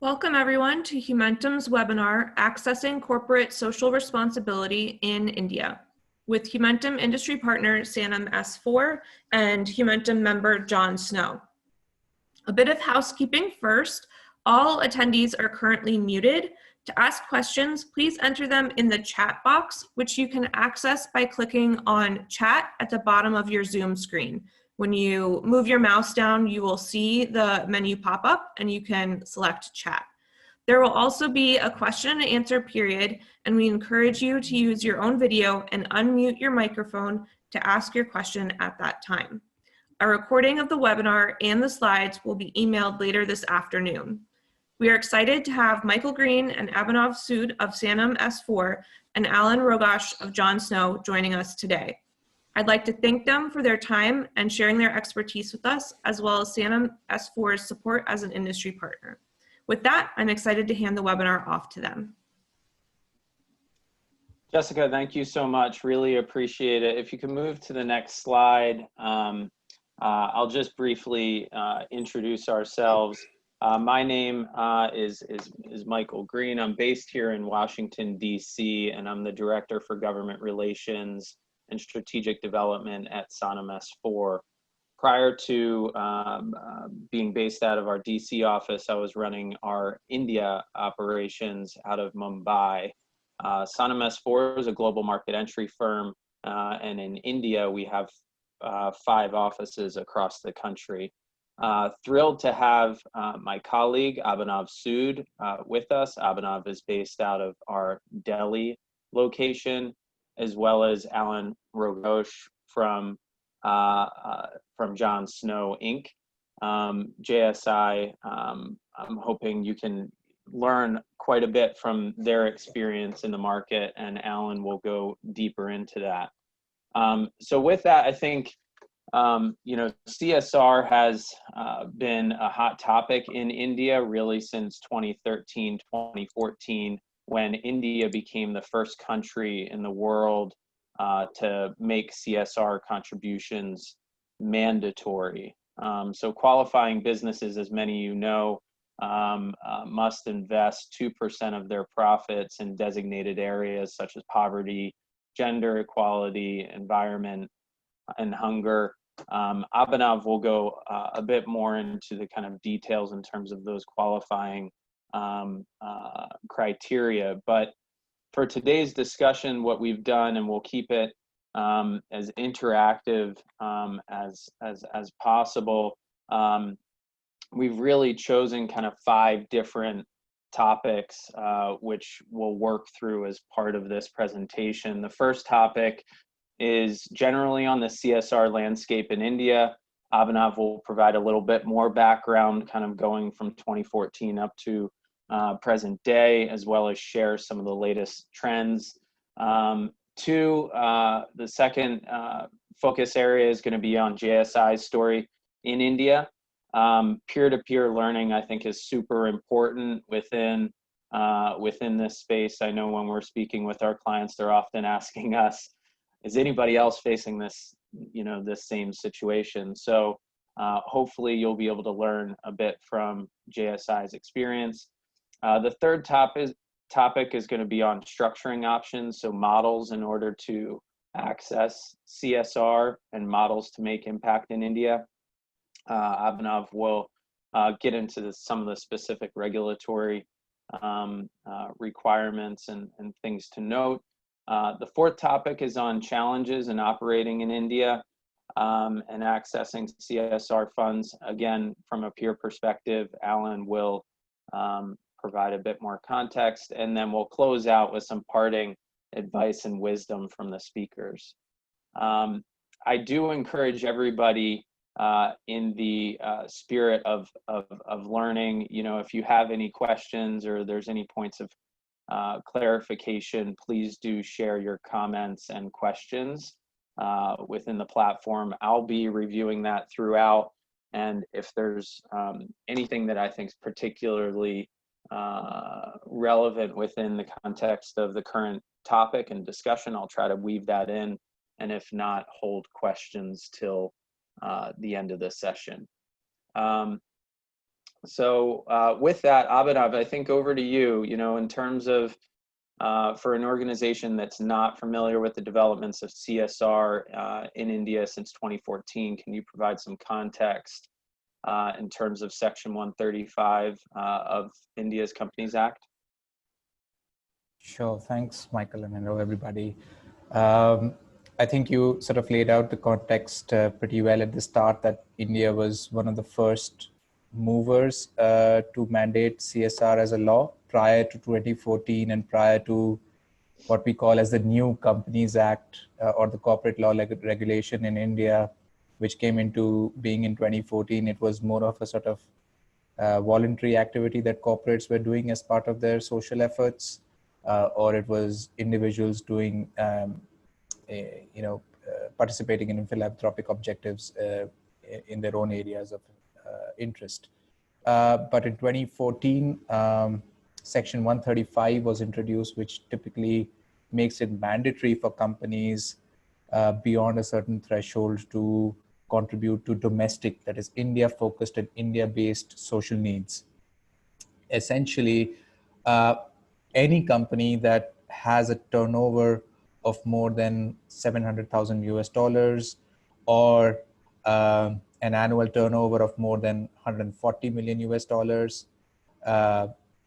Welcome everyone to Humentum's webinar, Accessing Corporate Social Responsibility in India, with Humentum industry partner Sanam S4 and Humentum member John Snow. A bit of housekeeping first. All attendees are currently muted. To ask questions, please enter them in the chat box, which you can access by clicking on chat at the bottom of your Zoom screen. When you move your mouse down, you will see the menu pop up and you can select chat. There will also be a question and answer period, and we encourage you to use your own video and unmute your microphone to ask your question at that time. A recording of the webinar and the slides will be emailed later this afternoon. We are excited to have Michael Green and Abhinav Sood of Sanam S4 and Alan Rogosh of John Snow joining us today. I'd like to thank them for their time and sharing their expertise with us, as well as Sanam S4's support as an industry partner. With that, I'm excited to hand the webinar off to them. Jessica, thank you so much. Really appreciate it. If you can move to the next slide, I'll just briefly introduce ourselves. My name is Michael Green. I'm based here in Washington, D.C., and I'm the Director for Government Relations and Strategic Development at Sanam S4. Prior to being based out of our DC office, I was running our India operations out of Mumbai. Sanam S4 is a global market entry firm, and in India we have 5 offices across the country. Thrilled to have my colleague Abhinav Sood with us. Abhinav is based out of our Delhi location, as well as Alan Rogosh from John Snow Inc. JSI, I'm hoping you can learn quite a bit from their experience in the market, and Alan will go deeper into that. So with that, I think, CSR has been a hot topic in India really since 2013, 2014, when India became the first country in the world to make CSR contributions mandatory. So qualifying businesses, as many of you know, must invest 2% of their profits in designated areas such as poverty, gender equality, environment, and hunger. Abhinav will go a bit more into the kind of details in terms of those qualifying criteria. But for today's discussion, what we've done, and we'll keep it as interactive as possible, we've really chosen kind of 5 different topics which we'll work through as part of this presentation. The first topic is generally on the CSR landscape in India. Abhinav will provide a little bit more background, kind of going from 2014 up to present day, as well as share some of the latest trends. 2, the second focus area is going to be on JSI's story in India. Peer-to-peer learning, I think, is super important within this space. I know when we're speaking with our clients, they're often asking us, is anybody else facing this, this same situation? So hopefully you'll be able to learn a bit from JSI's experience. The third topic is going to be on structuring options, so models in order to access CSR and models to make impact in India. Abhinav will get into some of the specific regulatory requirements and things to note. The fourth topic is on challenges in operating in India and accessing CSR funds. Again, from a peer perspective, Alan will provide a bit more context, and then we'll close out with some parting advice and wisdom from the speakers. I do encourage everybody in the spirit of learning, if you have any questions or there's any points of clarification, please do share your comments and questions within the platform. I'll be reviewing that throughout, and if there's anything that I think is particularly relevant within the context of the current topic and discussion, I'll try to weave that in, and if not, hold questions till the end of the session. So with that, Abhinav, I think over to you, in terms of for an organization that's not familiar with the developments of CSR in India since 2014, can you provide some context in terms of Section 135 of India's Companies Act? Sure. Thanks, Michael, and hello, everybody. I think you sort of laid out the context pretty well at the start, that India was one of the first movers to mandate CSR as a law prior to 2014 and prior to what we call as the new Companies Act or the corporate law regulation in India, which came into being in 2014. It was more of a sort of voluntary activity that corporates were doing as part of their social efforts, or it was individuals doing, participating in philanthropic objectives in their own areas of interest. But in 2014, Section 135 was introduced, which typically makes it mandatory for companies beyond a certain threshold to contribute to domestic, that is India-focused and India-based social needs. Essentially, any company that has a turnover of more than 700,000 US dollars or an annual turnover of more than 140 million US dollars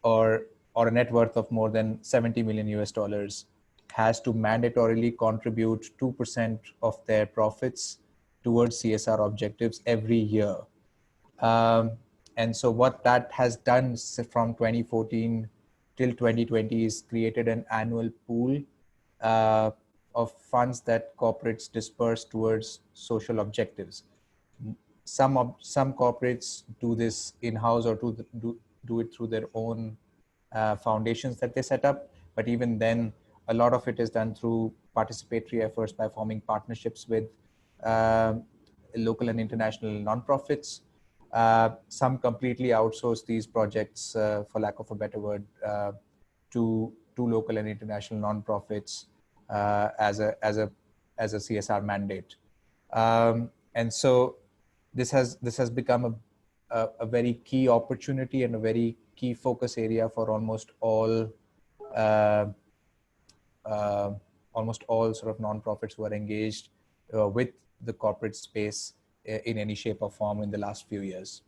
or a net worth of more than 70 million US dollars has to mandatorily contribute 2% of their profits towards CSR objectives every year. And so what that has done from 2014 till 2020 is created an annual pool of funds that corporates disperse towards social objectives. Some corporates do this in-house or do it through their own foundations that they set up. But even then, a lot of it is done through participatory efforts by forming partnerships with local and international nonprofits. Some completely outsource these projects, for lack of a better word, to local and international nonprofits as a CSR mandate. And so this has become a very key opportunity and a very key focus area for almost all sort of nonprofits who are engaged with the corporate space in any shape or form in the last few years.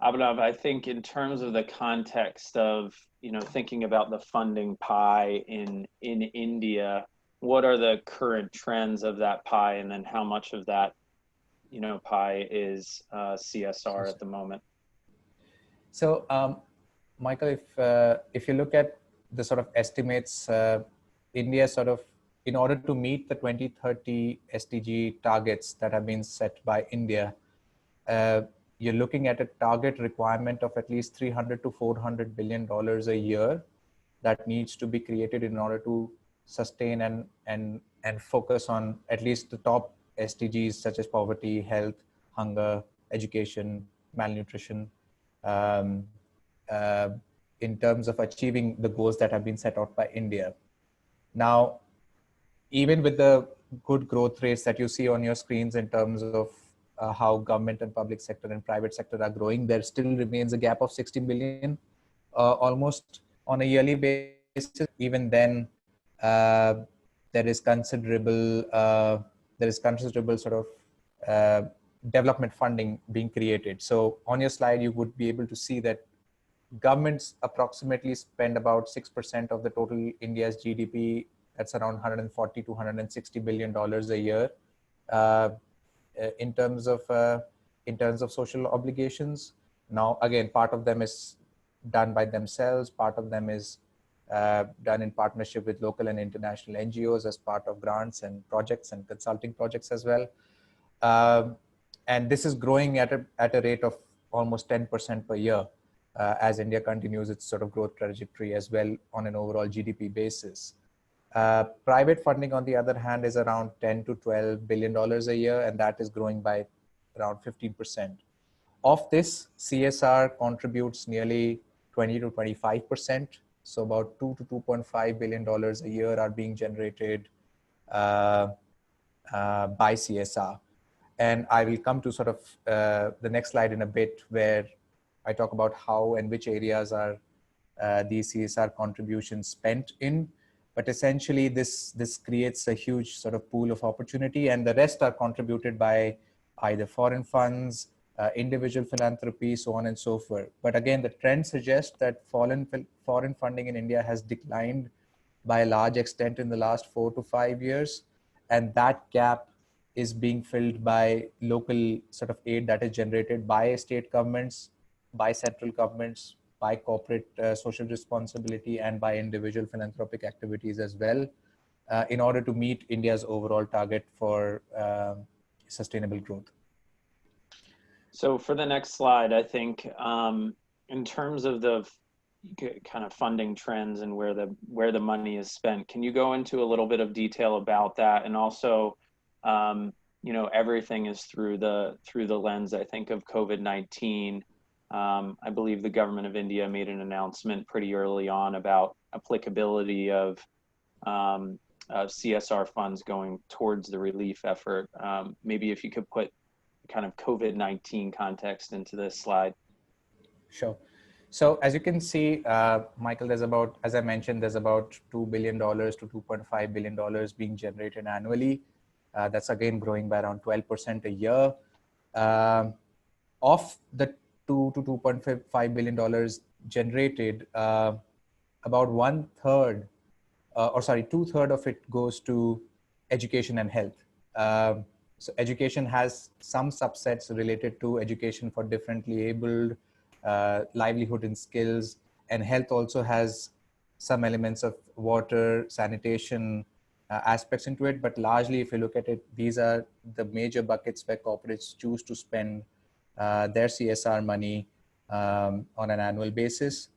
Abhinav, I think in terms of the context of, thinking about the funding pie in India, what are the current trends of that pie, and then how much of that, pie is CSR at the moment? So, Michael, if you look at the sort of estimates, India sort of, in order to meet the 2030 SDG targets that have been set by India, you're looking at a target requirement of at least $300 to $400 billion a year that needs to be created in order to sustain and focus on at least the top SDGs such as poverty, health, hunger, education, malnutrition, in terms of achieving the goals that have been set out by India. Now, even with the good growth rates that you see on your screens in terms of how government and public sector and private sector are growing, there still remains a gap of 60 billion almost on a yearly basis. Even then, there is considerable sort of development funding being created. So on your slide, you would be able to see that governments approximately spend about 6% of the total India's GDP. That's around 140 to 160 billion dollars a year in terms of social obligations. Now, again, part of them is done by themselves. Part of them is done in partnership with local and international NGOs as part of grants and projects and consulting projects as well. And this is growing at a rate of almost 10% per year as India continues its sort of growth trajectory as well on an overall GDP basis. Private funding, on the other hand, is around 10 to 12 billion dollars a year, and that is growing by around 15%. Of this, CSR contributes nearly 20 to 25%. So about 2 to 2.5 billion dollars a year are being generated by CSR. And I will come to sort of the next slide in a bit, where I talk about how and which areas are these CSR contributions spent in. But essentially, this creates a huge sort of pool of opportunity, and the rest are contributed by either foreign funds, individual philanthropy, so on and so forth. But again, the trend suggests that foreign funding in India has declined by a large extent in the last 4 to 5 years, and that gap is being filled by local sort of aid that is generated by state governments, by central governments, by corporate social responsibility, and by individual philanthropic activities as well, in order to meet India's overall target for sustainable growth. So for the next slide, I think in terms of the kind of funding trends and where the money is spent, can you go into a little bit of detail about that? And also, you know, everything is through the lens, I think, of COVID-19. I believe the government of India made an announcement pretty early on about applicability of CSR funds going towards the relief effort. Maybe if you could put kind of COVID-19 context into this slide. Sure. So as you can see, Michael, there's about, as I mentioned, there's about $2 billion to $2.5 billion being generated annually. That's again growing by around 12% a year. Of the $2 to $2.5 billion generated, about 2/3 of it goes to education and health. So education has some subsets related to education for differently abled, livelihood and skills, and health also has some elements of water, sanitation aspects into it. But largely, if you look at it, these are the major buckets where corporates choose to spend their CSR money on an annual basis.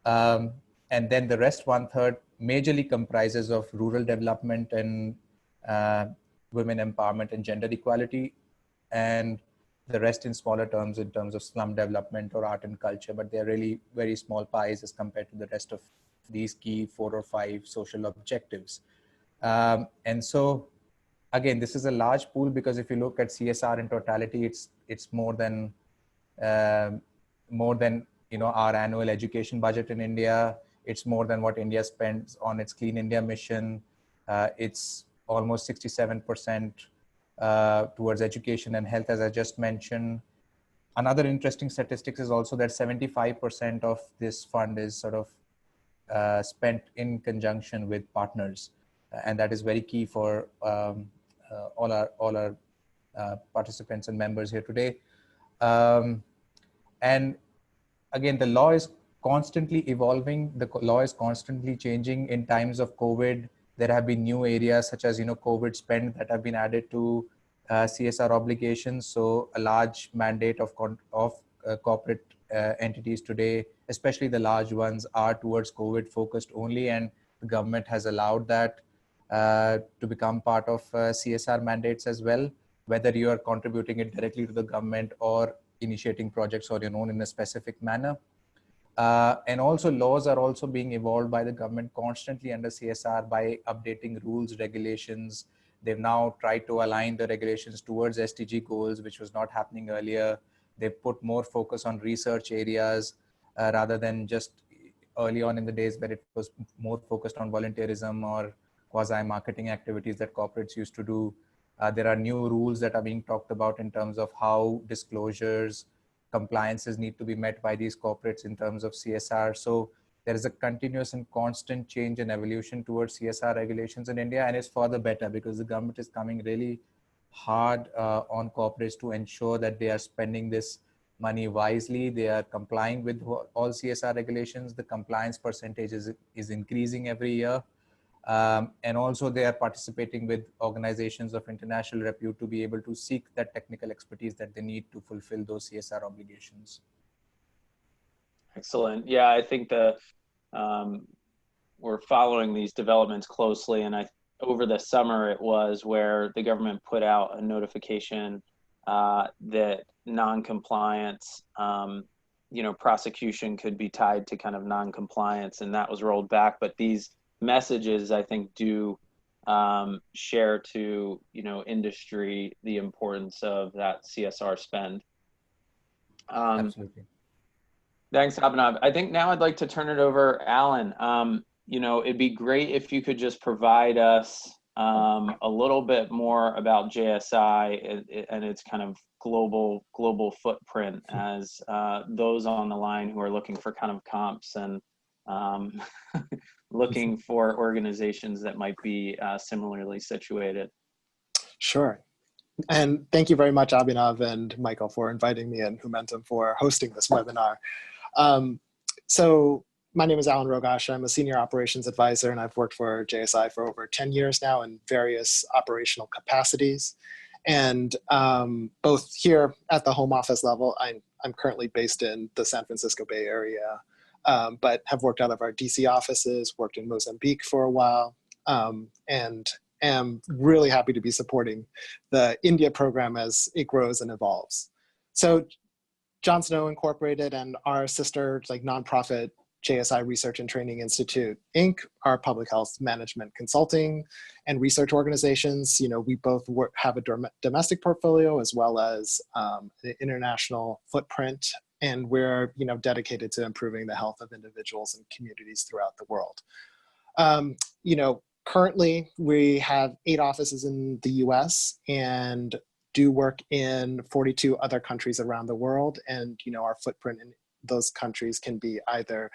And then the rest 1/3 majorly comprises of rural development and women empowerment and gender equality, and the rest in smaller terms in terms of slum development or art and culture, but they're really very small pies as compared to the rest of these key 4 or 5 social objectives. And so again, this is a large pool because if you look at CSR in totality, it's more than our annual education budget in India. It's more than what India spends on its Clean India mission. It's almost 67% towards education and health, as I just mentioned. Another interesting statistic is also that 75% of this fund is sort of spent in conjunction with partners. And that is very key for all our participants and members here today. And again, the law is constantly evolving. The law is constantly changing. In times of COVID, there have been new areas such as, COVID spend that have been added to CSR obligations. So a large mandate of corporate entities today, especially the large ones, are towards COVID focused only. And the government has allowed that to become part of CSR mandates as well, whether you are contributing it directly to the government or initiating projects on your own in a specific manner. And also laws are also being evolved by the government constantly under CSR by updating rules, regulations. They've now tried to align the regulations towards SDG goals, which was not happening earlier. They've put more focus on research areas rather than just early on in the days where it was more focused on volunteerism or quasi-marketing activities that corporates used to do. There are new rules that are being talked about in terms of how disclosures, compliances need to be met by these corporates in terms of CSR. So there is a continuous and constant change and evolution towards CSR regulations in India, and it's for the better because the government is coming really hard on corporates to ensure that they are spending this money wisely. They are complying with all CSR regulations. The compliance percentage is increasing every year. And also they are participating with organizations of international repute to be able to seek that technical expertise that they need to fulfill those CSR obligations. Excellent. Yeah, I think we're following these developments closely, and over the summer it was where the government put out a notification that non-compliance, prosecution could be tied to kind of non-compliance, and that was rolled back. But these messages, I think, do share to industry the importance of that CSR spend. Absolutely. Thanks, Abhinav. I think now I'd like to turn it over, Alan. It'd be great if you could just provide us a little bit more about JSI and its kind of global footprint as those on the line who are looking for kind of comps and looking for organizations that might be similarly situated. Sure. And thank you very much, Abhinav and Michael, for inviting me and Humentum for hosting this webinar. So my name is Alan Rogash. I'm a senior operations advisor, and I've worked for JSI for over 10 years now in various operational capacities. And both here at the home office level, I'm currently based in the San Francisco Bay Area, but have worked out of our DC offices, worked in Mozambique for a while, and am really happy to be supporting the India program as it grows and evolves. So John Snow Incorporated and our sister nonprofit JSI Research and Training Institute, Inc., are public health management consulting and research organizations. We both have a domestic portfolio as well as an international footprint, and we're dedicated to improving the health of individuals and communities throughout the world. Currently, we have 8 offices in the US and do work in 42 other countries around the world. And, our footprint in those countries can be either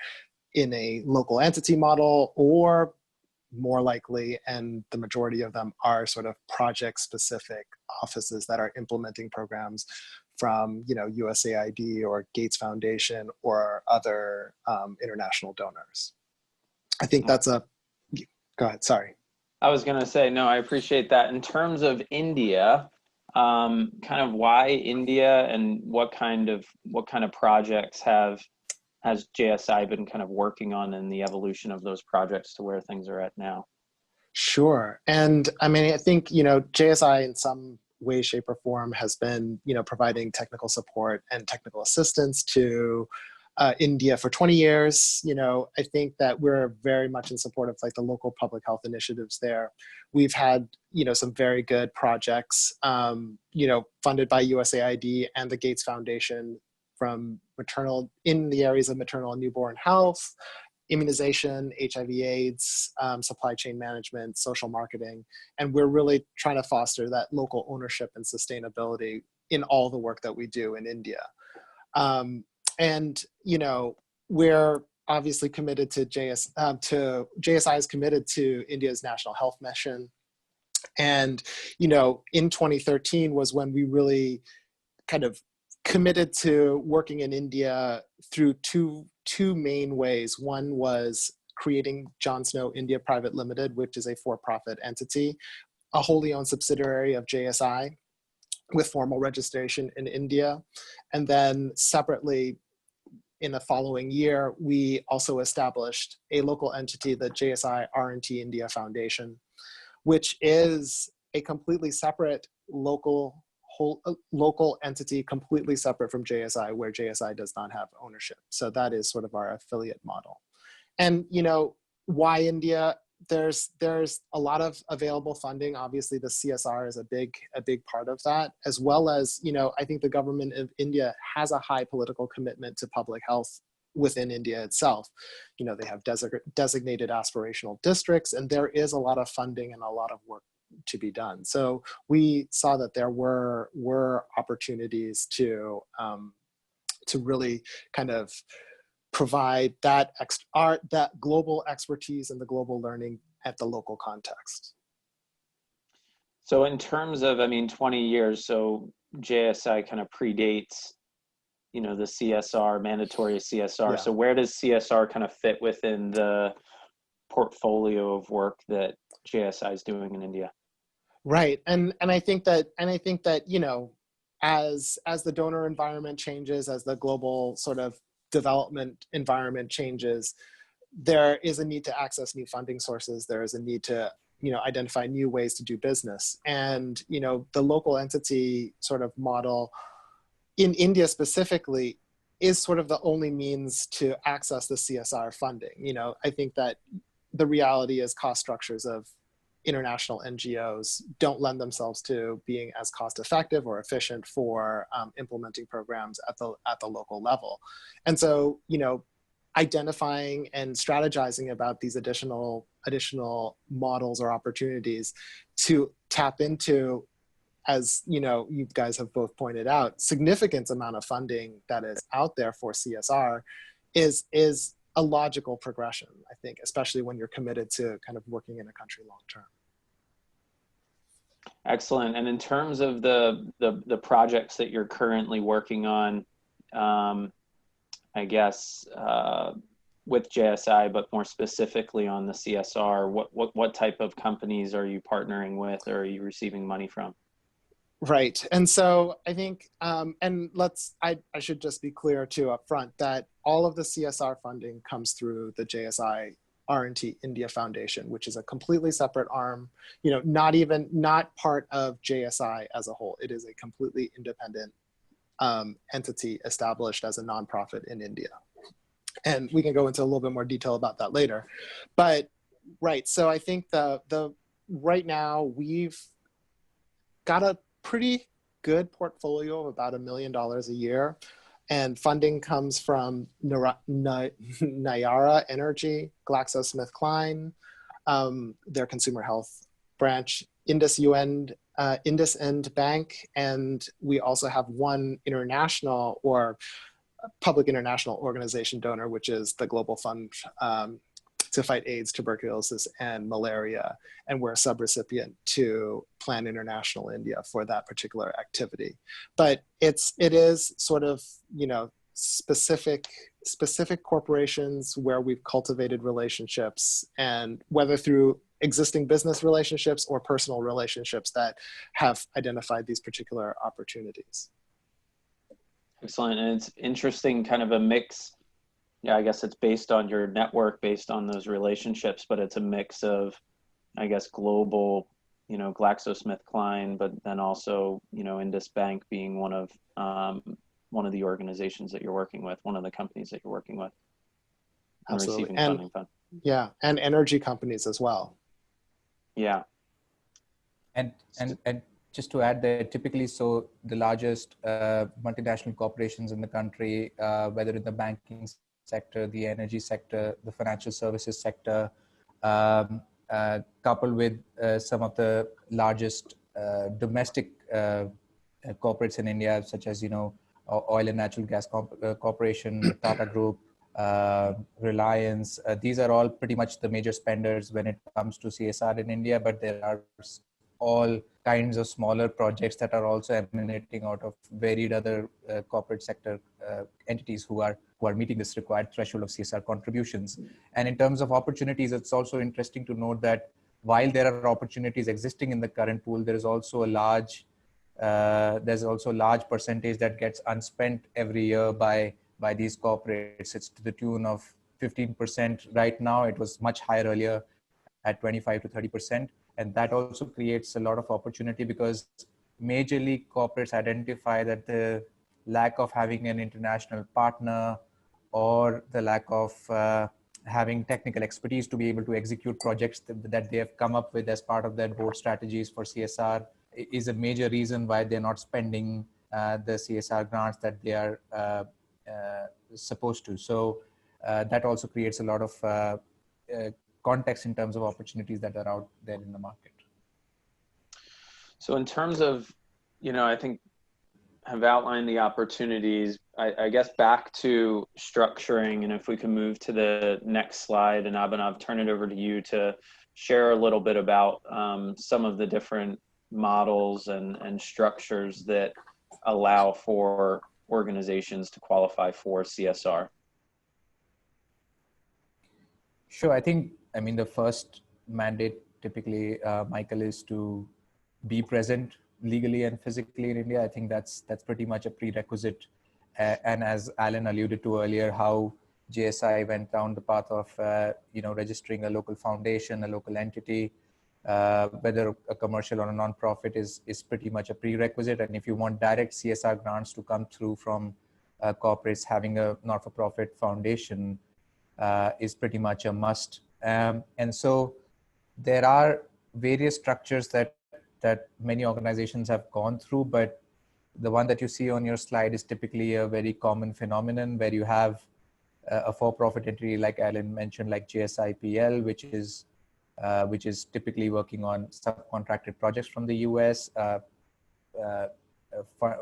in a local entity model or more likely, and the majority of them are sort of project-specific offices that are implementing programs from, USAID or Gates Foundation or other international donors. I think that's a... Go ahead, sorry. I was going to say, no, I appreciate that. In terms of India, kind of why India and what kind of projects has JSI been kind of working on in the evolution of those projects to where things are at now? Sure. And I mean, I think, JSI in some way, shape, or form has been, providing technical support and technical assistance to India for 20 years. I think that we're very much in support of the local public health initiatives there. We've had, some very good projects, funded by USAID and the Gates Foundation in the areas of maternal and newborn health, immunization, HIV/AIDS, supply chain management, social marketing. And we're really trying to foster that local ownership and sustainability in all the work that we do in India. And, we're obviously committed to JSI is committed to India's national health mission. And, in 2013 was when we really kind of committed to working in India through two main ways. One was creating John Snow India Private Limited, which is a for-profit entity, a wholly owned subsidiary of JSI with formal registration in India. And then separately, in the following year, we also established a local entity, the JSI R&T India Foundation, which is a completely separate local entity, completely separate from JSI, where JSI does not have ownership. So that is sort of our affiliate model. And why India? There's a lot of available funding. Obviously, the CSR is a big part of that, as well as, I think the government of India has a high political commitment to public health within India itself. They have designated aspirational districts, and there is a lot of funding and a lot of work to be done. So we saw that there were opportunities to really kind of provide that global expertise and the global learning at the local context. So in terms of, 20 years, so JSI kind of predates, the CSR, mandatory CSR. Yeah. So where does CSR kind of fit within the portfolio of work that JSI is doing in India? Right. And I think that, as the donor environment changes, as the global sort of development environment changes, there is a need to access new funding sources. There is a need to, identify new ways to do business. And, the local entity sort of model in India specifically is sort of the only means to access the CSR funding. I think that the reality is cost structures of international NGOs don't lend themselves to being as cost effective or efficient for implementing programs at the local level. And so, identifying and strategizing about these additional models or opportunities to tap into, as you guys have both pointed out, significant amount of funding that is out there for CSR is a logical progression, I think, especially when you're committed to kind of working in a country long term. Excellent. And in terms of the projects that you're currently working on, I guess with JSI, but more specifically on the CSR, what type of companies are you partnering with, or are you receiving money from? Right. And so I think, and I should just be clear too up front that all of the CSR funding comes through the JSI R&T India Foundation, which is a completely separate arm, not part of JSI as a whole. It is a completely independent entity established as a nonprofit in India. And we can go into a little bit more detail about that later. But right, so I think right now we've got a pretty good portfolio of about $1 million a year, and funding comes from Nayara Energy, GlaxoSmithKline, their consumer health branch, IndusInd Bank, and we also have one international or public international organization donor, which is the Global Fund to Fight AIDS, Tuberculosis, and Malaria, and we're a subrecipient to Plan International India for that particular activity. But it is sort of specific corporations where we've cultivated relationships, and whether through existing business relationships or personal relationships that have identified these particular opportunities. Excellent. And it's interesting, kind of a mix. Yeah, I guess it's based on your network, based on those relationships, but it's a mix of, I guess, global, GlaxoSmithKline, but then also, Indus Bank being one of the organizations that you're working with, one of the companies that you're working with. Absolutely. Receiving funding fund. Yeah, and energy companies as well. Yeah. And just to add there, typically, so the largest multinational corporations in the country, whether in the banking sector, the energy sector, the financial services sector, coupled with some of the largest domestic corporates in India, such as, Oil and Natural Gas Corporation, the Tata Group, Reliance. These are all pretty much the major spenders when it comes to CSR in India, but there are all kinds of smaller projects that are also emanating out of varied other corporate sector entities who are meeting this required threshold of CSR contributions. And in terms of opportunities, it's also interesting to note that while there are opportunities existing in the current pool, there is also a large percentage that gets unspent every year by these corporates. It's to the tune of 15% right now. It was much higher earlier at 25 to 30%. And that also creates a lot of opportunity because majorly corporates identify that the lack of having an international partner or the lack of having technical expertise to be able to execute projects that they have come up with as part of their board strategies for CSR is a major reason why they're not spending the CSR grants that they are supposed to. So that also creates a lot of context in terms of opportunities that are out there in the market. So in terms of, I think have outlined the opportunities, I guess back to structuring, and if we can move to the next slide, and Abhinav, turn it over to you to share a little bit about some of the different models and structures that allow for organizations to qualify for CSR. Sure. The first mandate typically, Michael, is to be present legally and physically in India. I think that's pretty much a prerequisite. And as Alan alluded to earlier, how JSI went down the path of, registering a local foundation, a local entity, whether a commercial or a non-profit is pretty much a prerequisite. And if you want direct CSR grants to come through from corporates, having a not-for-profit foundation is pretty much a must. And so there are various structures that many organizations have gone through, but the one that you see on your slide is typically a very common phenomenon where you have a for-profit entity, like Alan mentioned, like JSIPL, which is typically working on subcontracted projects from the US,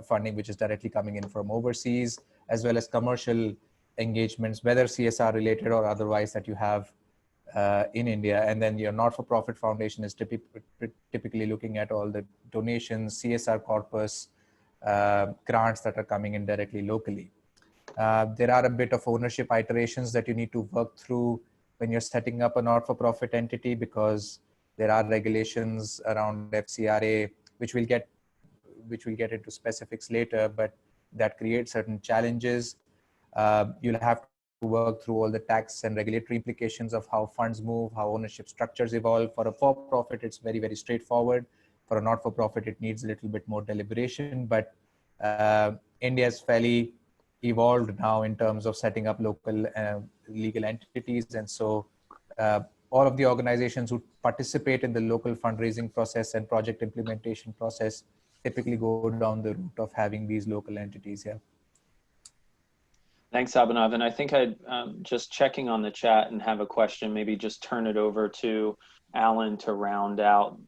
funding which is directly coming in from overseas, as well as commercial engagements, whether CSR related or otherwise, that you have in India. And then your not-for-profit foundation is typically looking at all the donations, CSR corpus, grants that are coming in directly locally. There are a bit of ownership iterations that you need to work through when you're setting up a not-for-profit entity, because there are regulations around FCRA, which we'll get into specifics later, but that creates certain challenges. You'll have to work through all the tax and regulatory implications of how funds move, how ownership structures evolve. For a for-profit, it's very, very straightforward. For a not-for-profit, it needs a little bit more deliberation, but India is fairly evolved now in terms of setting up local legal entities. And so all of the organizations who participate in the local fundraising process and project implementation process typically go down the route of having these local entities here. Thanks, Abhinav. And I think I'd just checking on the chat and have a question, maybe just turn it over to Alan to round out,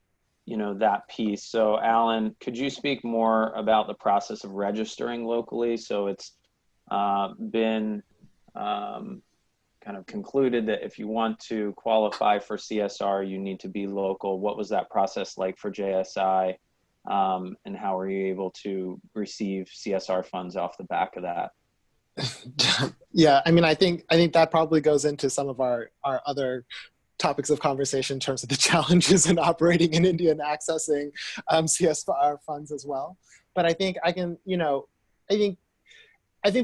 that piece. So Alan, could you speak more about the process of registering locally? So it's been kind of concluded that if you want to qualify for CSR, you need to be local. What was that process like for JSI? And how were you able to receive CSR funds off the back of that? Yeah, I mean, I think that probably goes into some of our other topics of conversation in terms of the challenges in operating in India and accessing CSR funds as well. But I think I think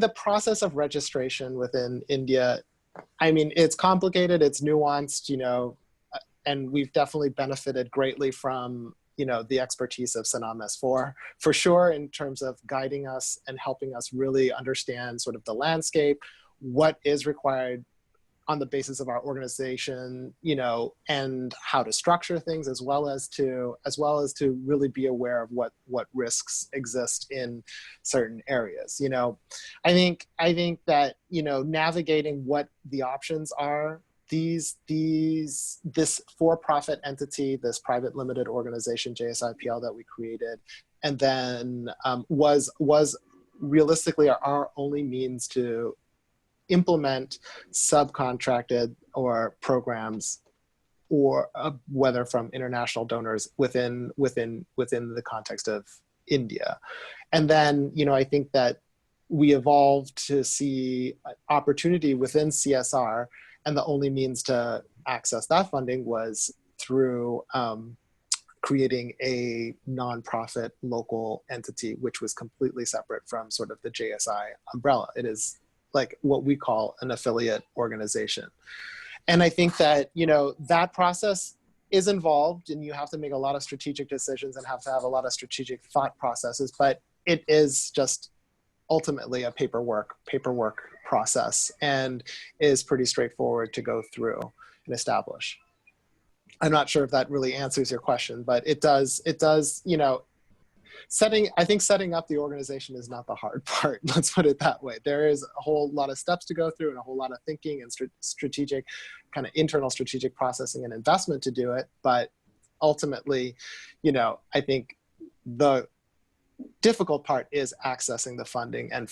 the process of registration within India, I mean, it's complicated, it's nuanced, and we've definitely benefited greatly from the expertise of Sanam S4, for sure, in terms of guiding us and helping us really understand sort of the landscape, what is required on the basis of our organization, and how to structure things, as well as to really be aware of what risks exist in certain areas. I think that navigating what the options are, this for-profit entity, this private limited organization, JSIPL, that we created, and then was realistically our only means to implement subcontracted or programs, or whether from international donors within the context of India. And then I think that we evolved to see opportunity within CSR, and the only means to access that funding was through creating a nonprofit local entity, which was completely separate from sort of the JSI umbrella. It is like what we call an affiliate organization. And I think that, that process is involved, and you have to make a lot of strategic decisions and have to have a lot of strategic thought processes, but it is just ultimately a paperwork process, and is pretty straightforward to go through and establish. I'm not sure if that really answers your question, but it does, I think setting up the organization is not the hard part. Let's put it that way. There is a whole lot of steps to go through and a whole lot of thinking and strategic, kind of internal strategic processing and investment to do it. But ultimately, I think the difficult part is accessing the funding and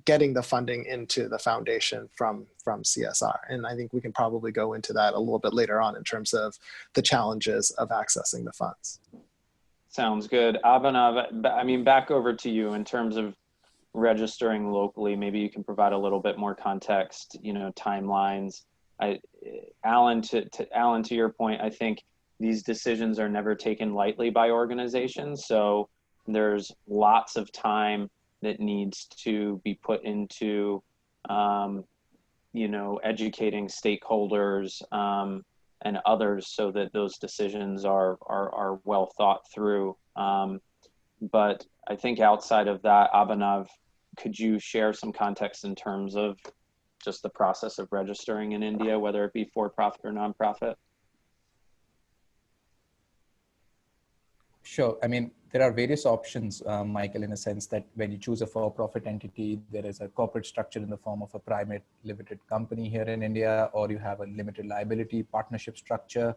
getting the funding into the foundation from CSR. And I think we can probably go into that a little bit later on in terms of the challenges of accessing the funds. Sounds good. Abhinav, I mean, back over to you in terms of registering locally. Maybe you can provide a little bit more context, timelines. Alan, to your point, I think these decisions are never taken lightly by organizations. So there's lots of time that needs to be put into, educating stakeholders and others so that those decisions are well thought through. But I think outside of that, Abhinav, could you share some context in terms of just the process of registering in India, whether it be for-profit or nonprofit? Sure. I mean, there are various options, Michael, in a sense that when you choose a for-profit entity, there is a corporate structure in the form of a private limited company here in India, or you have a limited liability partnership structure.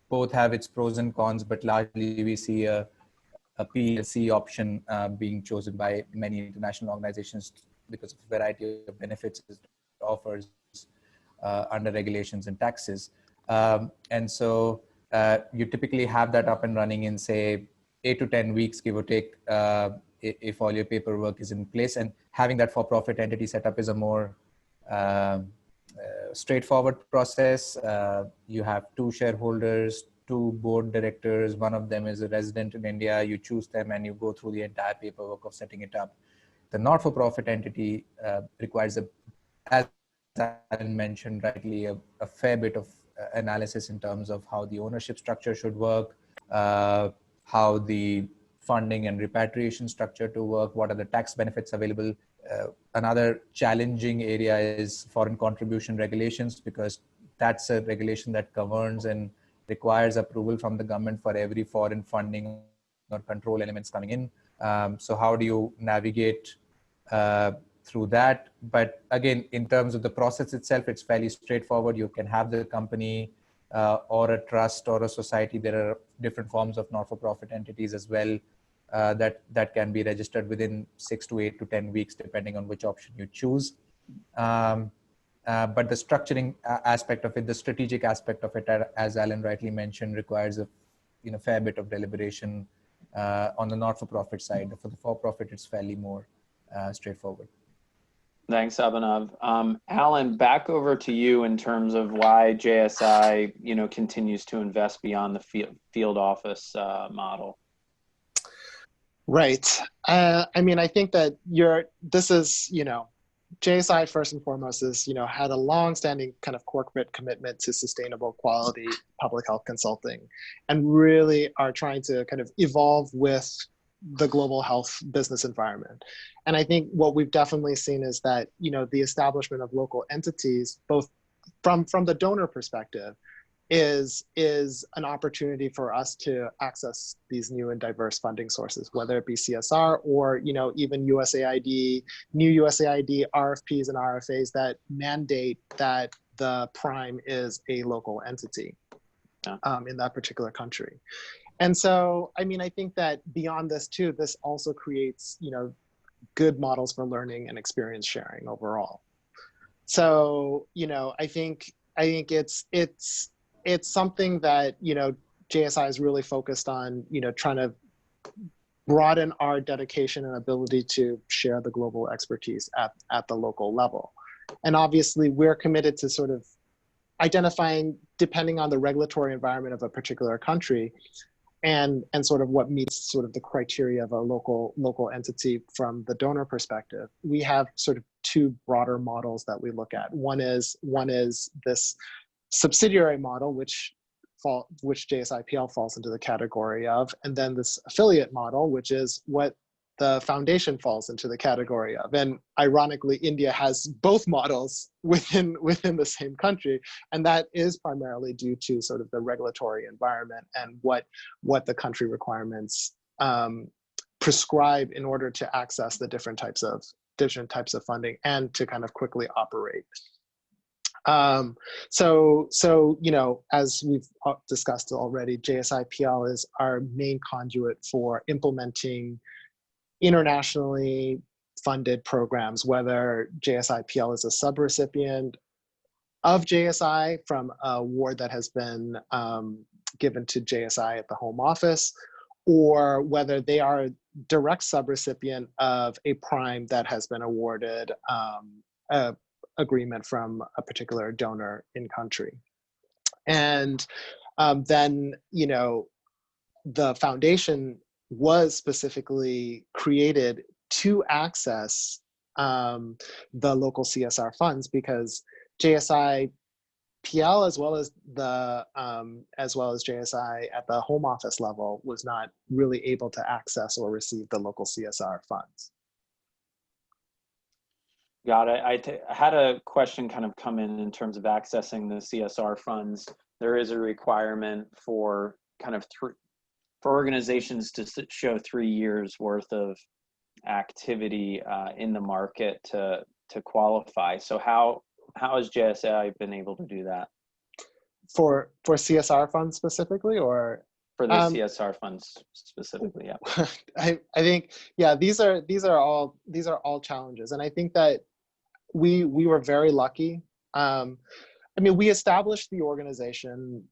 Both have its pros and cons, but largely we see a PLC option being chosen by many international organizations because of a variety of benefits it offers under regulations and taxes. And so you typically have that up and running in, say, 8 to 10 weeks, give or take, if all your paperwork is in place. And having that for-profit entity set up is a more straightforward process. You have 2 shareholders, 2 board directors. One of them is a resident in India. You choose them and you go through the entire paperwork of setting it up. The not-for-profit entity requires, as Alan mentioned rightly, a fair bit of analysis in terms of how the ownership structure should work, how the funding and repatriation structure to work, what are the tax benefits available. Another challenging area is foreign contribution regulations, because that's a regulation that governs and requires approval from the government for every foreign funding or control elements coming in. So how do you navigate through that? But again, in terms of the process itself, it's fairly straightforward. You can have the company or a trust or a society. There are different forms of not-for-profit entities as well that can be registered within 6 to 8 to 10 weeks, depending on which option you choose. But the structuring aspect of it, the strategic aspect of it, as Alan rightly mentioned, requires a fair bit of deliberation on the not-for-profit side. For the for-profit, it's fairly more straightforward. Thanks, Abhinav. Alan, back over to you in terms of why JSI, continues to invest beyond the field office model. Right. I mean, I think that JSI first and foremost is, had a long-standing kind of corporate commitment to sustainable quality public health consulting, and really are trying to kind of evolve with the global health business environment. And I think what we've definitely seen is that, the establishment of local entities, both from the donor perspective, is an opportunity for us to access these new and diverse funding sources, whether it be CSR or, even USAID, new USAID RFPs and RFAs that mandate that the prime is a local entity in that particular country. And so, I mean, I think that beyond this too, this also creates, good models for learning and experience sharing overall. So, I think it's something that, JSI is really focused on, trying to broaden our dedication and ability to share the global expertise at the local level. And obviously we're committed to sort of identifying, depending on the regulatory environment of a particular country, and sort of what meets sort of the criteria of a local entity from the donor perspective. We have sort of 2 broader models that we look at. One is this subsidiary model, which JSIPL falls into the category of, and then this affiliate model, which is what the foundation falls into the category of. And ironically, India has both models within the same country, and that is primarily due to sort of the regulatory environment and what the country requirements prescribe in order to access the different types of funding and to kind of quickly operate. So as we've discussed already, JSIPL is our main conduit for implementing internationally funded programs, whether JSIPL is a subrecipient of JSI from an award that has been given to JSI at the Home Office, or whether they are a direct subrecipient of a prime that has been awarded an agreement from a particular donor in country. And then, the foundation was specifically created to access the local CSR funds, because JSIPL, as well as JSI at the Home Office level, was not really able to access or receive the local CSR funds. Got it. I had a question kind of come in terms of accessing the CSR funds. There is a requirement for kind of for organizations to show 3 years worth of activity in the market to qualify. So how has JSI been able to do that? For CSR funds specifically, or For the CSR funds specifically, yeah. I think, yeah, these are all challenges, and I think that we were very lucky. I mean, we established the organization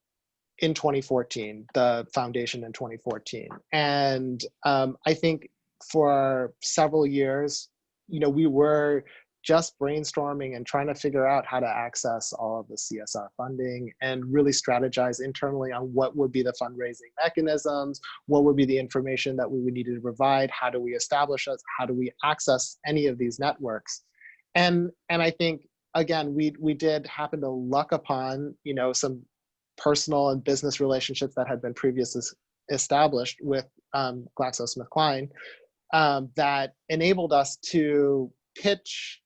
in 2014, the foundation in 2014, and I think for several years, we were just brainstorming and trying to figure out how to access all of the CSR funding and really strategize internally on what would be the fundraising mechanisms, what would be the information that we would need to provide, how do we establish us, how do we access any of these networks. And I think, again, we did happen to luck upon, some personal and business relationships that had been previously established with GlaxoSmithKline that enabled us to pitch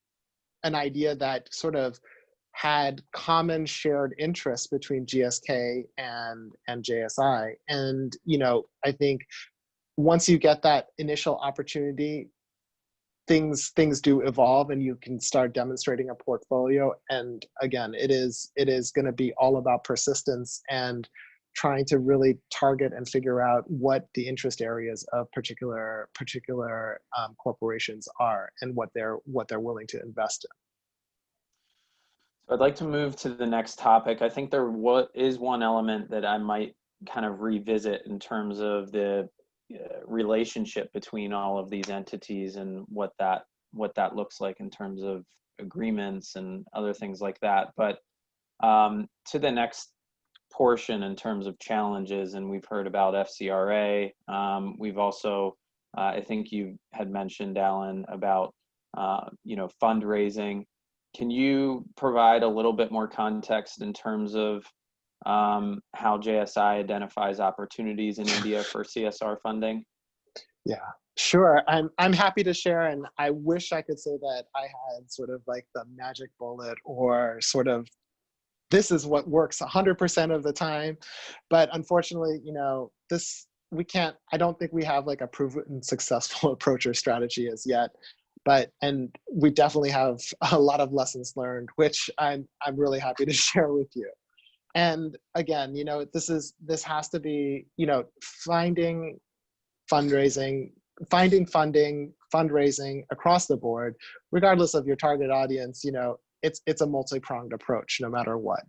an idea that sort of had common shared interests between GSK and JSI. And, I think once you get that initial opportunity, things do evolve and you can start demonstrating a portfolio. And again, it is going to be all about persistence and trying to really target and figure out what the interest areas of particular corporations are and what they're willing to invest in. So I'd like to move to the next topic. I think there is one element that I might kind of revisit in terms of the relationship between all of these entities and what that looks like in terms of agreements and other things like that. But to the next portion in terms of challenges, and we've heard about FCRA. We've also, I think you had mentioned, Alan, about fundraising. Can you provide a little bit more context in terms of how JSI identifies opportunities in India for CSR funding? Yeah, sure. I'm happy to share, and I wish I could say that I had sort of like the magic bullet or sort of this is what works 100% of the time. But unfortunately, I don't think we have like a proven successful approach or strategy as yet. And we definitely have a lot of lessons learned, which I'm really happy to share with you. And again, this has to be, finding funding, fundraising across the board, regardless of your target audience. It's a multi-pronged approach no matter what.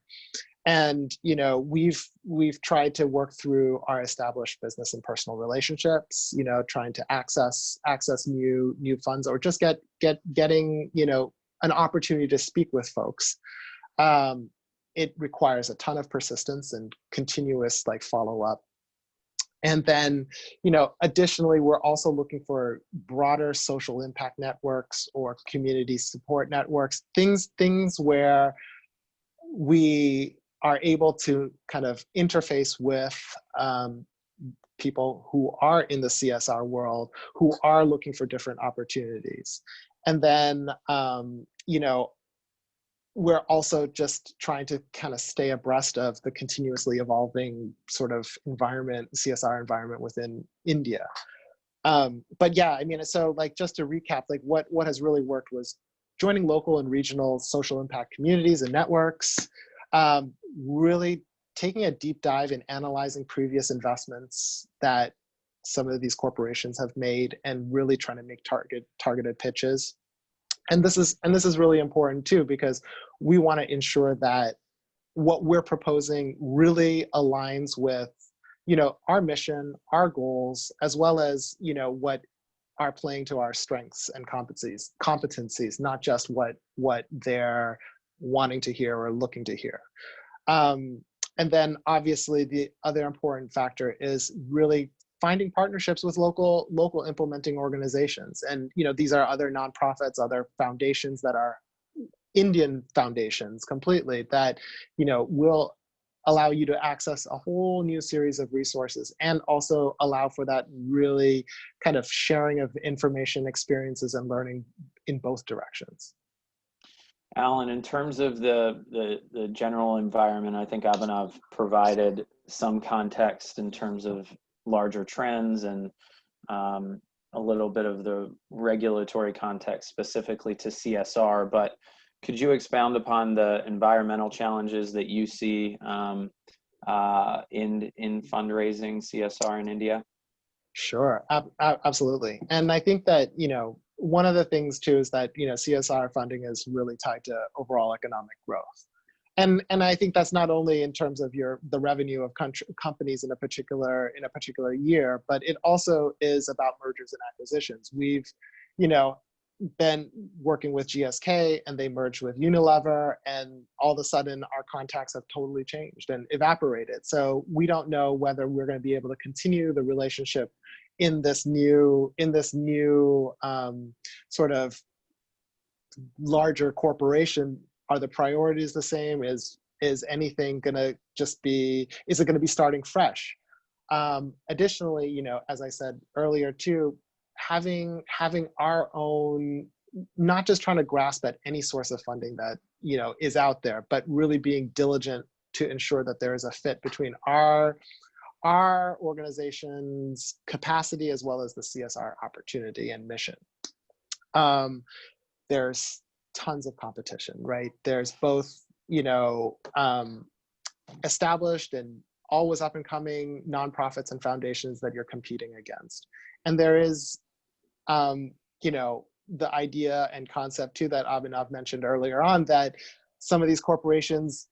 And we've tried to work through our established business and personal relationships, trying to access new funds, or just getting an opportunity to speak with folks. It requires a ton of persistence and continuous follow-up. And then, additionally, we're also looking for broader social impact networks or community support networks, things where we are able to kind of interface with people who are in the CSR world, who are looking for different opportunities. And then, we're also just trying to kind of stay abreast of the continuously evolving sort of CSR environment within India. But yeah, so just to recap, what has really worked was joining local and regional social impact communities and networks, really taking a deep dive in analyzing previous investments that some of these corporations have made and really trying to make targeted pitches. And this is really important too, because we want to ensure that what we're proposing really aligns with, our mission, our goals, as well as, what are playing to our strengths and competencies, not just what they're wanting to hear or looking to hear. And then obviously the other important factor is really finding partnerships with local implementing organizations. And, these are other nonprofits, other foundations that are Indian foundations completely that, will allow you to access a whole new series of resources and also allow for that really kind of sharing of information, experiences, and learning in both directions. Alan, in terms of the general environment, I think Abhinav provided some context in terms of larger trends and a little bit of the regulatory context specifically to CSR, but could you expound upon the environmental challenges that you see in fundraising CSR in India? Sure, absolutely. And I think that, one of the things too is that, CSR funding is really tied to overall economic growth. And I think that's not only in terms of the revenue of companies in a particular year, but it also is about mergers and acquisitions. We've, been working with GSK and they merged with Unilever, and all of a sudden our contacts have totally changed and evaporated. So we don't know whether we're going to be able to continue the relationship in this new sort of larger corporation. Are the priorities the same? Is anything going to is it going to be starting fresh? Additionally, as I said earlier too, having our own, not just trying to grasp at any source of funding that, is out there, but really being diligent to ensure that there is a fit between our organization's capacity as well as the CSR opportunity and mission. There's tons of competition, right? There's both, established and always up and coming nonprofits and foundations that you're competing against. And there is, the idea and concept too that Abhinav mentioned earlier on, that some of these corporations,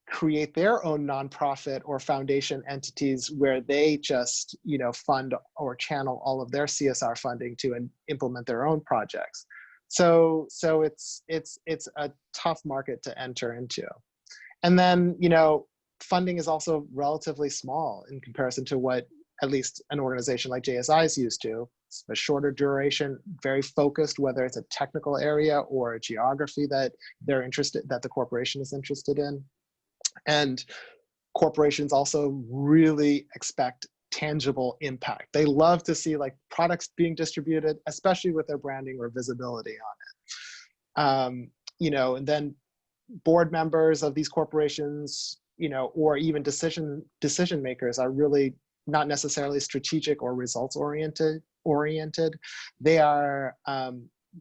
create their own nonprofit or foundation entities where they just, fund or channel all of their CSR funding to implement their own projects. So it's a tough market to enter into. And then, funding is also relatively small in comparison to what at least an organization like JSI is used to. It's a shorter duration, very focused, whether it's a technical area or a geography that the corporation is interested in. And corporations also really expect tangible impact. They love to see products being distributed, especially with their branding or visibility on it. And then board members of these corporations, or even decision makers are really not necessarily strategic or results oriented. They are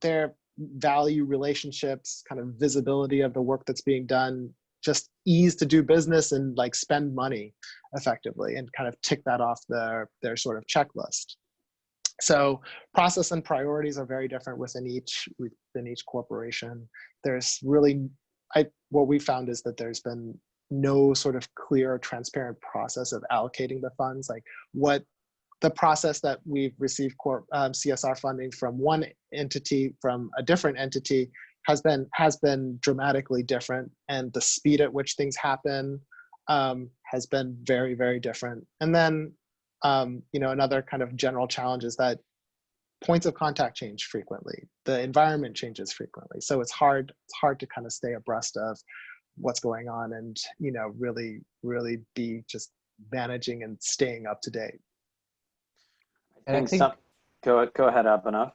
their value relationships, kind of visibility of the work that's being done, just ease to do business and spend money effectively and kind of tick that off their sort of checklist. So process and priorities are very different within each corporation. There's really, what we found is that there's been no sort of clear, transparent process of allocating the funds. What the process that we've received CSR funding from one entity from a different entity has been dramatically different, and the speed at which things happen has been very, very different. And then another kind of general challenge is that points of contact change frequently. The environment changes frequently. So it's hard to kind of stay abreast of what's going on and, really, really be just managing and staying up to date. I think go ahead, Abhinav.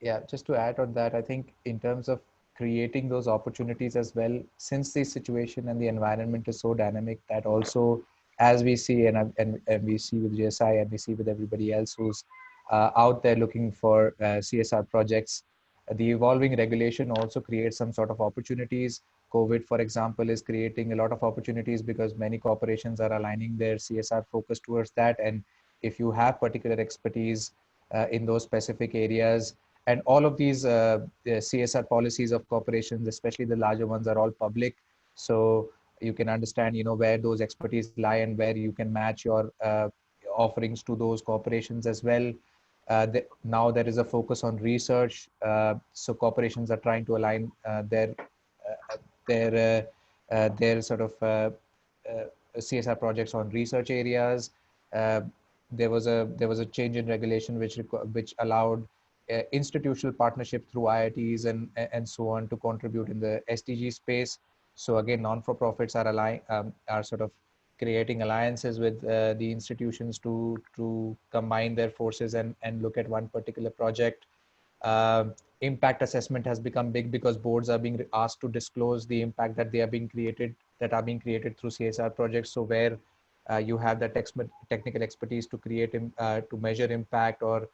Yeah, just to add on that, I think in terms of creating those opportunities as well, since the situation and the environment is so dynamic, that also, as we see and we see with JSI and we see with everybody else who's out there looking for CSR projects, the evolving regulation also creates some sort of opportunities. COVID, for example, is creating a lot of opportunities because many corporations are aligning their CSR focus towards that. And if you have particular expertise in those specific areas, and all of these CSR policies of corporations, especially the larger ones, are all public. So you can understand, where those expertise lie and where you can match your offerings to those corporations as well. Now there is a focus on research. So corporations are trying to align their sort of CSR projects on research areas. There was a change in regulation which allowed institutional partnership through IITs and so on to contribute in the SDG space. So again, non-for-profits are sort of creating alliances with the institutions to combine their forces and look at one particular project. Impact assessment has become big because boards are being asked to disclose the impact that are being created through CSR projects. So where you have that technical expertise to create, to measure impact, or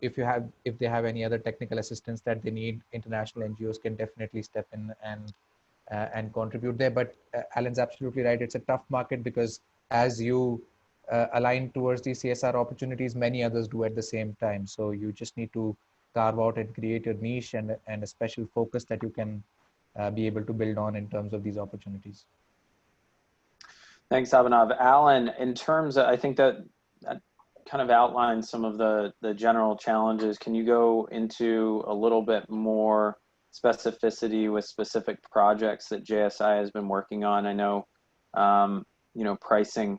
if they have any other technical assistance that they need, international NGOs can definitely step in and contribute there. But Alan's absolutely right. It's a tough market because as you align towards these CSR opportunities, many others do at the same time. So you just need to carve out and create a niche and a special focus that you can be able to build on in terms of these opportunities. Thanks, Abhinav. Alan, in terms of, I think that kind of outlines some of the general challenges. Can you go into a little bit more specificity with specific projects that JSI has been working on? I know, you know, pricing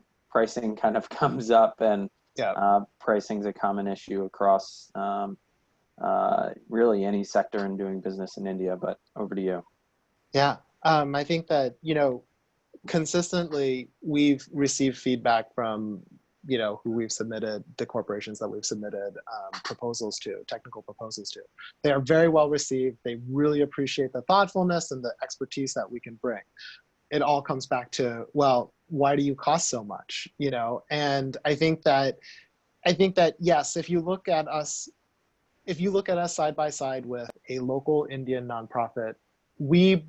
kind of comes up, and pricing is a common issue across really any sector in doing business in India, but over to you. Yeah, I think that, you know, consistently we've received feedback from, you know, who we've submitted, the corporations that we've submitted proposals to, technical proposals to. They are very well received. They really appreciate the thoughtfulness and the expertise that we can bring. It all comes back to, well, why do you cost so much? You know, and I think that yes, if you look at us side by side with a local Indian nonprofit, we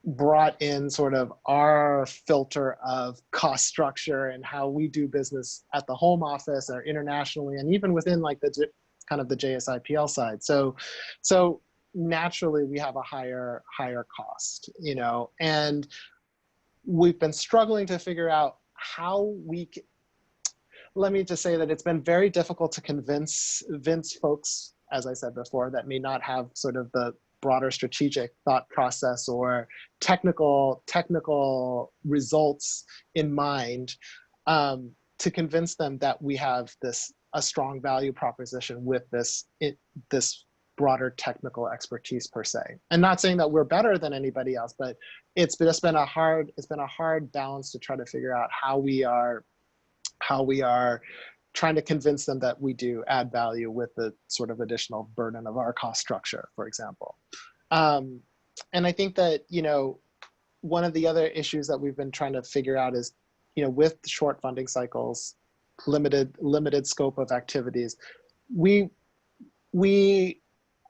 brought in sort of our filter of cost structure and how we do business at the home office or internationally, and even within like the kind of the JSIPL side. So naturally we have a higher cost, you know, and we've been struggling to figure out how we can, let me just say that it's been very difficult to convince folks, as I said before, that may not have sort of the broader strategic thought process or technical results in mind, to convince them that we have a strong value proposition with this broader technical expertise per se. And not saying that we're better than anybody else, but it's been a hard balance to try to figure out how we are trying to convince them that we do add value with the sort of additional burden of our cost structure, for example. And I think that, you know, one of the other issues that we've been trying to figure out is, you know, with short funding cycles, limited scope of activities, we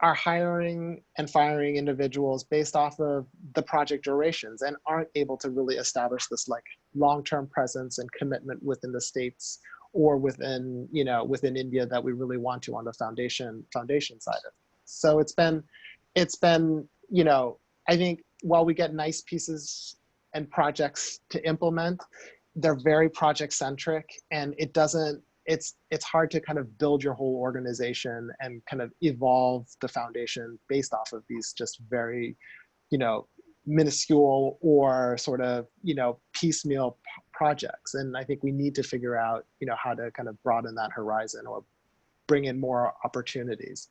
are hiring and firing individuals based off of the project durations and aren't able to really establish this like long-term presence and commitment within the States or within India that we really want to on the foundation side of it. So it's been, you know, I think while we get nice pieces and projects to implement, they're very project centric, and it's hard to kind of build your whole organization and kind of evolve the foundation based off of these just very, you know, minuscule or sort of, you know, piecemeal projects. And I think we need to figure out, you know, how to kind of broaden that horizon or bring in more opportunities.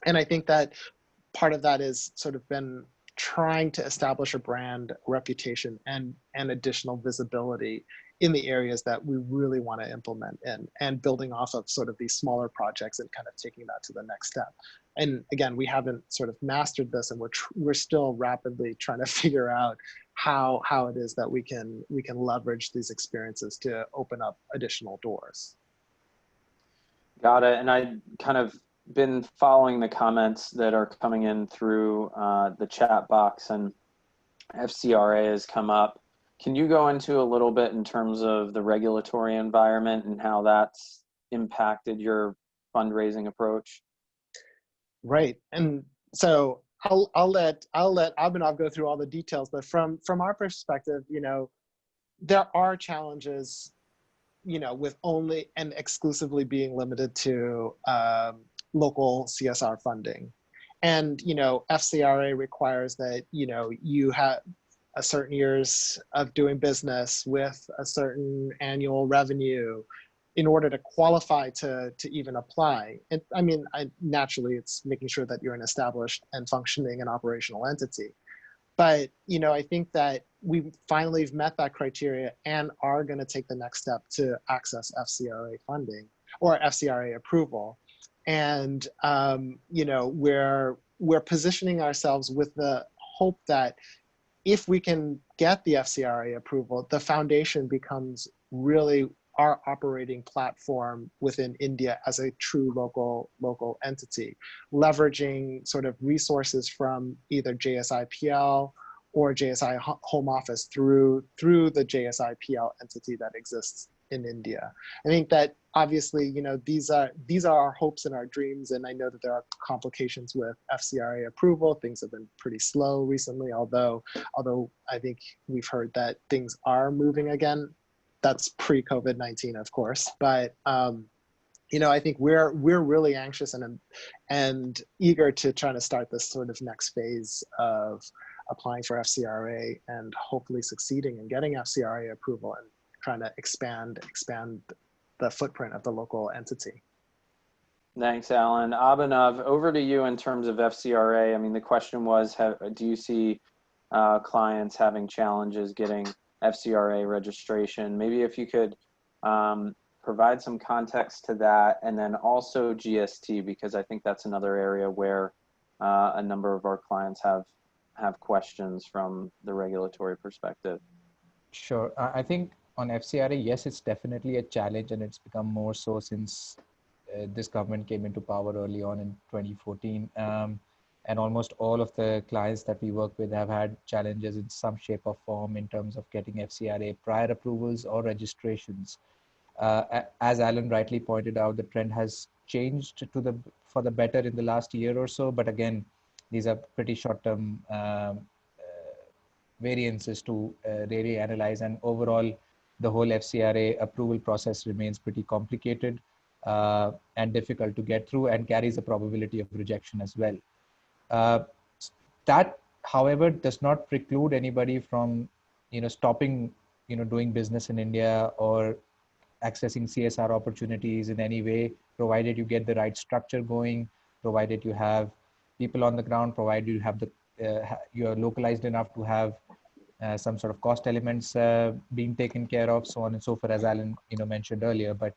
And I think that part of that is sort of been trying to establish a brand reputation and additional visibility in the areas that we really want to implement in, and building off of sort of these smaller projects and kind of taking that to the next step. And again, we haven't sort of mastered this, and we're still rapidly trying to figure out how it is that we can leverage these experiences to open up additional doors. Got it. And I kind of been following the comments that are coming in through the chat box, and FCRA has come up. Can you go into a little bit in terms of the regulatory environment and how that's impacted your fundraising approach? Right. And so I'll let Abhinav go through all the details, but from our perspective, you know, there are challenges, you know, with only and exclusively being limited to local CSR funding. And, you know, FCRA requires that, you know, you have a certain years of doing business with a certain annual revenue in order to qualify to even apply. And I mean, naturally, it's making sure that you're an established and functioning and operational entity. But, you know, I think that we finally have met that criteria and are going to take the next step to access FCRA funding or FCRA approval. And, you know, we're positioning ourselves with the hope that if we can get the FCRA approval, the foundation becomes really our operating platform within India as a true local entity, leveraging sort of resources from either JSIPL or JSI Home Office through the JSIPL entity that exists in India. I think that obviously, you know, these are our hopes and our dreams, and I know that there are complications with FCRA approval. Things have been pretty slow recently, although I think we've heard that things are moving again. That's pre-COVID-19, of course, but you know, I think we're really anxious and eager to try to start this sort of next phase of applying for FCRA and hopefully succeeding in getting FCRA approval and trying to expand the footprint of the local entity. Thanks, Alan. Abhinav, over to you in terms of FCRA. I mean, the question was, do you see clients having challenges getting FCRA registration? Maybe if you could provide some context to that, and then also GST, because I think that's another area where a number of our clients have questions from the regulatory perspective. Sure. I think on FCRA, yes, it's definitely a challenge, and it's become more so since this government came into power early on in 2014. And almost all of the clients that we work with have had challenges in some shape or form in terms of getting FCRA prior approvals or registrations. As Alan rightly pointed out, the trend has changed for the better in the last year or so. But again, these are pretty short-term variances to really analyze. And overall, the whole FCRA approval process remains pretty complicated and difficult to get through, and carries a probability of rejection as well. That, however, does not preclude anybody from, you know, stopping, you know, doing business in India or accessing CSR opportunities in any way, provided you get the right structure going, provided you have people on the ground, provided you have you are localized enough to have some sort of cost elements being taken care of, so on and so forth, as Alan, you know, mentioned earlier. But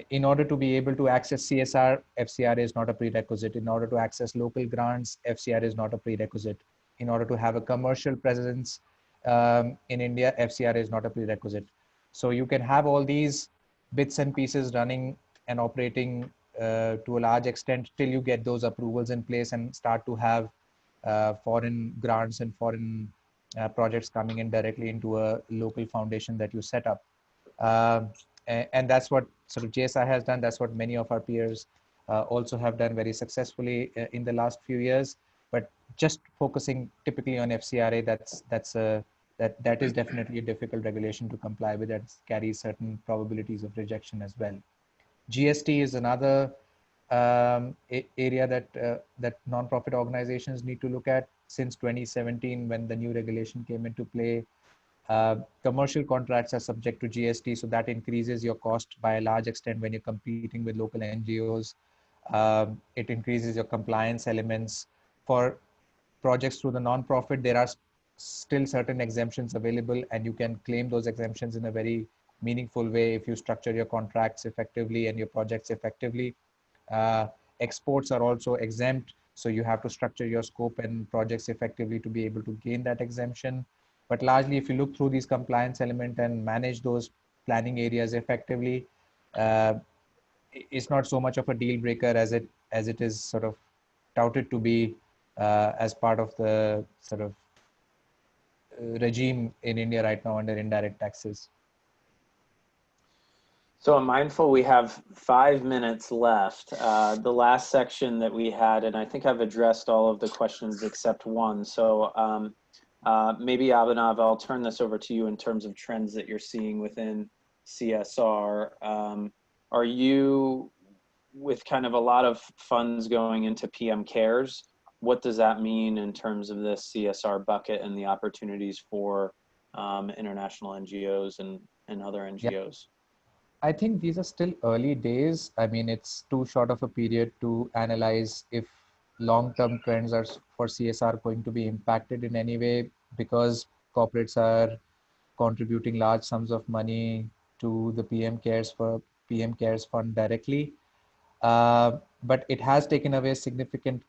in order to be able to access CSR, FCRA is not a prerequisite. In order to access local grants, FCRA is not a prerequisite. In order to have a commercial presence in India, FCRA is not a prerequisite. So you can have all these bits and pieces running and operating to a large extent till you get those approvals in place and start to have foreign grants and foreign projects coming in directly into a local foundation that you set up. And that's what sort of JSI has done. That's what many of our peers also have done very successfully in the last few years. But just focusing typically on FCRA, that is definitely a difficult regulation to comply with. That carries certain probabilities of rejection as well. GST is another area that nonprofit organizations need to look at. Since 2017, when the new regulation came into play, commercial contracts are subject to GST, so that increases your cost by a large extent when you're competing with local NGOs. It increases your compliance elements. For projects through the nonprofit, there are still certain exemptions available, and you can claim those exemptions in a very meaningful way if you structure your contracts effectively and your projects effectively. Exports are also exempt, so you have to structure your scope and projects effectively to be able to gain that exemption. But largely, if you look through these compliance element and manage those planning areas effectively, it's not so much of a deal breaker as it is sort of touted to be as part of the sort of regime in India right now under indirect taxes. So I'm mindful we have 5 minutes left. The last section that we had, and I think I've addressed all of the questions except one. So maybe Abhinav, I'll turn this over to you in terms of trends that you're seeing within CSR. Are you, with kind of a lot of funds going into PM Cares, what does that mean in terms of this CSR bucket and the opportunities for international NGOs and other NGOs? Yeah. I think these are still early days. I mean, it's too short of a period to analyze if long-term trends are for CSR going to be impacted in any way, because corporates are contributing large sums of money to the PM Cares Fund directly. But it has taken away a significant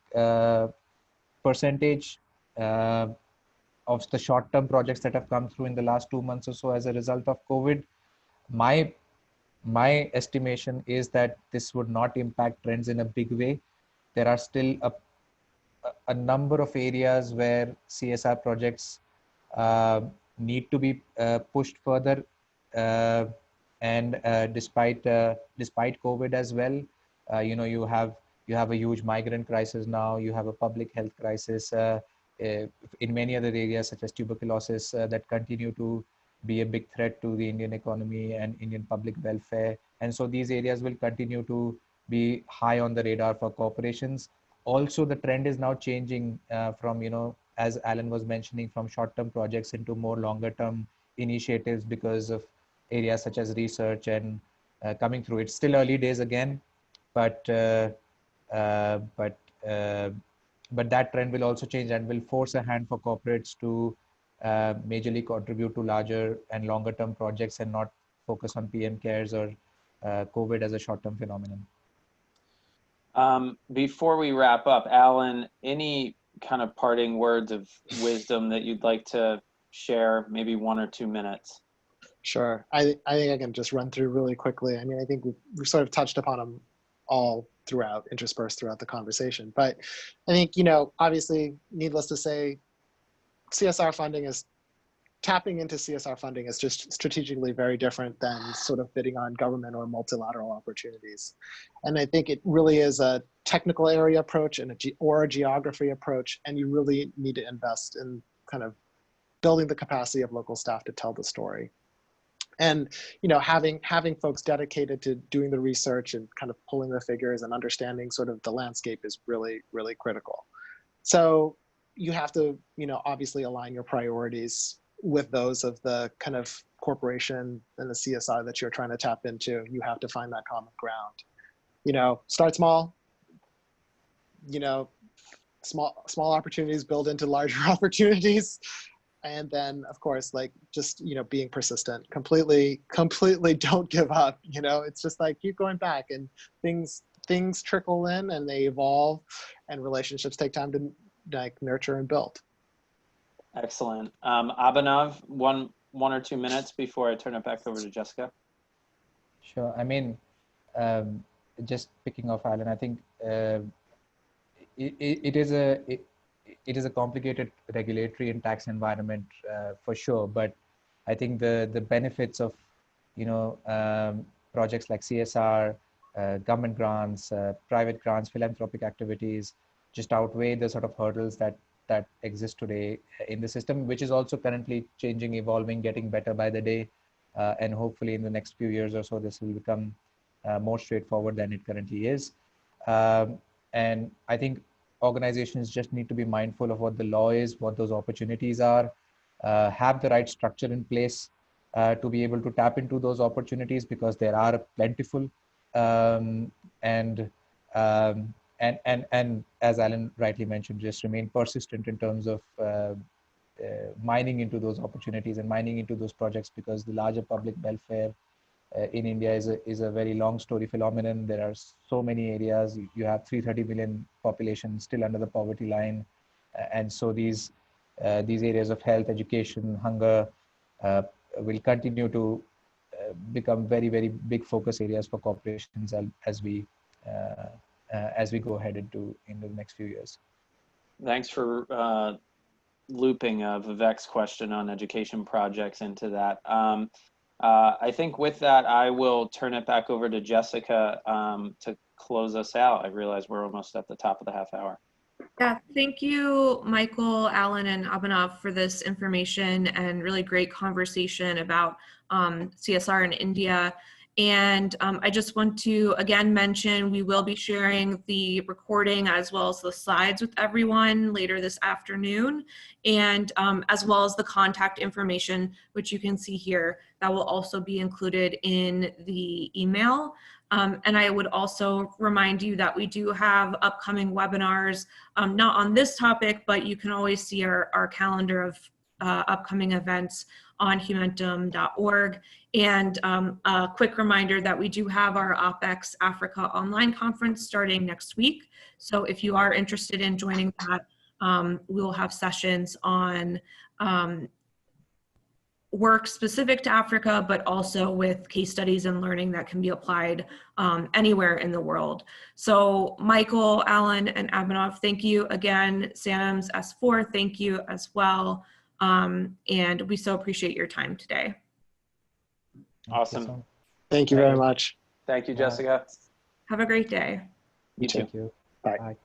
percentage of the short-term projects that have come through in the last 2 months or so as a result of COVID. My estimation is that this would not impact trends in a big way. There are still a number of areas where CSR projects need to be pushed further, and despite COVID as well, you have a huge migrant crisis now. You have a public health crisis in many other areas such as tuberculosis that continue to be a big threat to the Indian economy and Indian public welfare. And so these areas will continue to be high on the radar for corporations. Also, the trend is now changing from, as Alan was mentioning, from short-term projects into more longer-term initiatives because of areas such as research and coming through. It's still early days again, but that trend will also change and will force a hand for corporates to majorly contribute to larger and longer term projects and not focus on PM cares or COVID as a short-term phenomenon. Before we wrap up, Alan, any kind of parting words of wisdom that you'd like to share, maybe 1 or 2 minutes? Sure. I think I can just run through really quickly. I mean, I think we've sort of touched upon them all throughout, interspersed throughout the conversation. But I think, obviously, needless to say, tapping into CSR funding is just strategically very different than sort of bidding on government or multilateral opportunities. And I think it really is a technical area approach or a geography approach, and you really need to invest in kind of building the capacity of local staff to tell the story. And having folks dedicated to doing the research and kind of pulling the figures and understanding sort of the landscape is really, really critical. So you have to, obviously align your priorities with those of the kind of corporation and the CSR that you're trying to tap into. You have to find that common ground. Start small. Small opportunities build into larger opportunities. And then, of course, just, being persistent, completely don't give up. It's just keep going back, and things trickle in and they evolve, and relationships take time to nurture and build. Excellent. Abhinav, one or 2 minutes before I turn it back over to Jessica. Sure. I mean, just picking off Alan, I think it is a complicated regulatory and tax environment for sure, but I think the benefits of projects like CSR, government grants, private grants, philanthropic activities just outweigh the sort of hurdles that exist today in the system, which is also currently changing, evolving, getting better by the day, and hopefully in the next few years or so this will become more straightforward than it currently is. And I think organizations just need to be mindful of what the law is, what those opportunities are, have the right structure in place to be able to tap into those opportunities, because there are plentiful. And as Alan rightly mentioned, just remain persistent in terms of mining into those opportunities and mining into those projects, because the larger public welfare in India is a very long story phenomenon. There are so many areas. You have 330 million population still under the poverty line, and so these areas of health, education, hunger will continue to become very, very big focus areas for corporations as we go ahead into the next few years. Thanks for looping Vivek's question on education projects into that. I think with that, I will turn it back over to Jessica to close us out. I realize we're almost at the top of the half hour. Yeah, thank you, Michael, Alan, and Abhinav for this information and really great conversation about CSR in India. And I just want to again mention we will be sharing the recording as well as the slides with everyone later this afternoon, and as well as the contact information, which you can see here, that will also be included in the email. And I would also remind you that we do have upcoming webinars, not on this topic, but you can always see our calendar of upcoming events on humentum.org. And a quick reminder that we do have our OpEx Africa online conference starting next week. So if you are interested in joining that, we will have sessions on work specific to Africa, but also with case studies and learning that can be applied anywhere in the world. So Michael, Alan, and Abhinav, thank you again. Sanam's S4, thank you as well. And we so appreciate your time today. Awesome. Thank you very much. Thank you, Jessica. Have a great day. You too. Thank you. Bye. Bye.